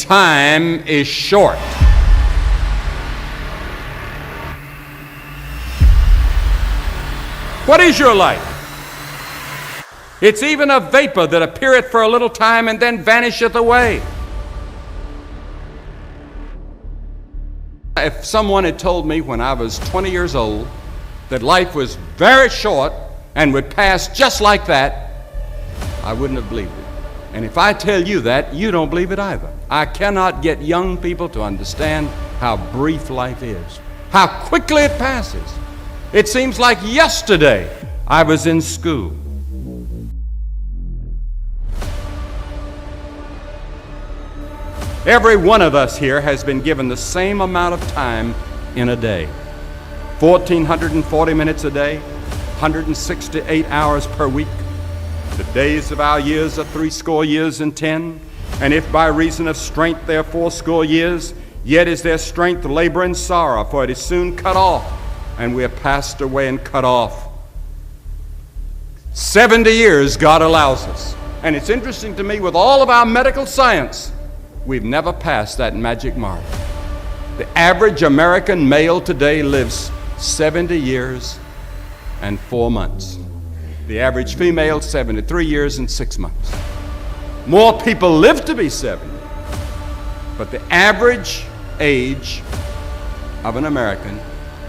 time is short. What is your life? It's even a vapor that appeareth for a little time and then vanisheth away. If someone had told me when I was 20 years old that life was very short and would pass just like that, I wouldn't have believed it. And if I tell you that, you don't believe it either. I cannot get young people to understand how brief life is, how quickly it passes. It seems like yesterday I was in school. Every one of us here has been given the same amount of time in a day. 1,440 minutes a day, 168 hours per week. The days of our years are 80 years and 10. And if by reason of strength they are 80 years, yet is their strength labor and sorrow, for it is soon cut off, and we are passed away and cut off. 70 years God allows us. And it's interesting to me, with all of our medical science, we've never passed that magic mark. The average American male today lives 70 years and 4 months. The average female, 73 years and 6 months. More people live to be 70, but the average age of an American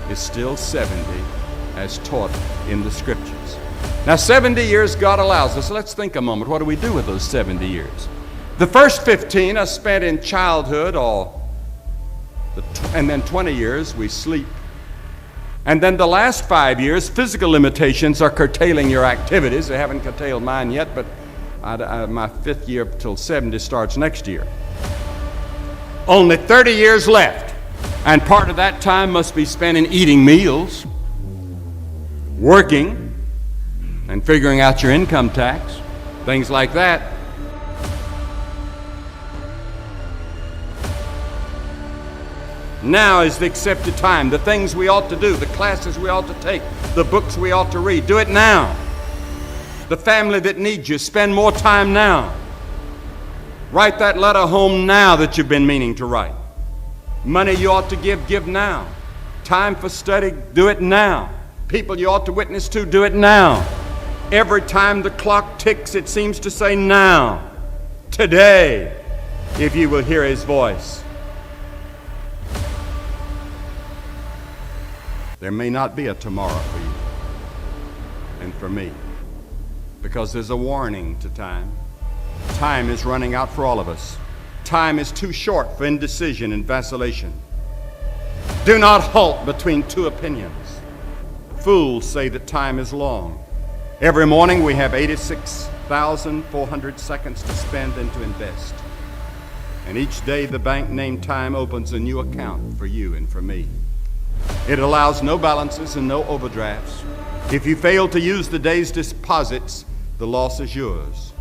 is still 70 as taught in the Scriptures. Now, 70 years God allows us. Let's think a moment. What do we do with those 70 years? The first 15 are spent in childhood, and then 20 years we sleep. And then the last 5 years, physical limitations are curtailing your activities. They haven't curtailed mine yet, but my 5th year till 70 starts next year. Only 30 years left, and part of that time must be spent in eating meals, working, and figuring out your income tax, things like that. Now is the accepted time. The things we ought to do, the classes we ought to take, the books we ought to read, do it now. The family that needs you, spend more time now. Write that letter home now that you've been meaning to write. Money you ought to give now. Time for study, do it now. People you ought to witness to, do it now. Every time the clock ticks, it seems to say now, today, if you will hear His voice. There may not be a tomorrow for you and for me, because there's a warning to time. Time is running out for all of us. Time is too short for indecision and vacillation. Do not halt between two opinions. Fools say that time is long. Every morning we have 86,400 seconds to spend and to invest. And each day the bank named time opens a new account for you and for me. It allows no balances and no overdrafts. If you fail to use the day's deposits, the loss is yours.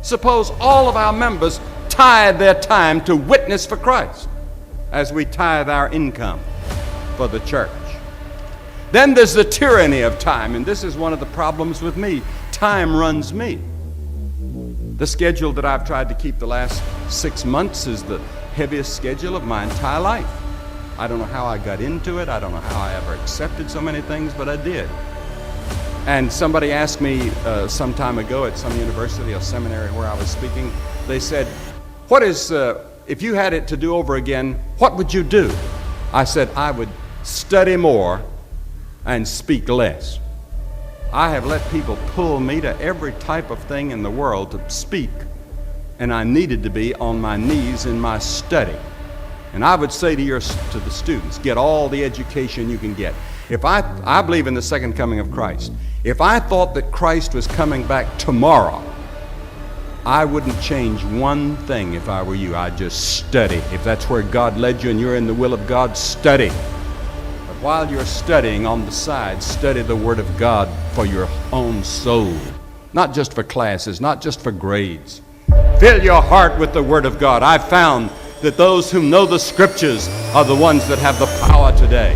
Suppose all of our members tithe their time to witness for Christ as we tithe our income for the church. Then there's the tyranny of time, and this is one of the problems with me. Time runs me. The schedule that I've tried to keep the last 6 months is the heaviest schedule of my entire life. I don't know how I got into it. I don't know how I ever accepted so many things, but I did. And somebody asked me some time ago at some university or seminary where I was speaking, they said, if you had it to do over again, what would you do? I said, I would study more and speak less. I have let people pull me to every type of thing in the world to speak, and I needed to be on my knees in my study. And I would say to the students, get all the education you can get. If I believe in the second coming of Christ. If I thought that Christ was coming back tomorrow, I wouldn't change one thing if I were you. I'd just study. If that's where God led you and you're in the will of God, study. But while you're studying on the side, study the Word of God for your own soul. Not just for classes, not just for grades. Fill your heart with the Word of God. I've found that those who know the Scriptures are the ones that have the power today.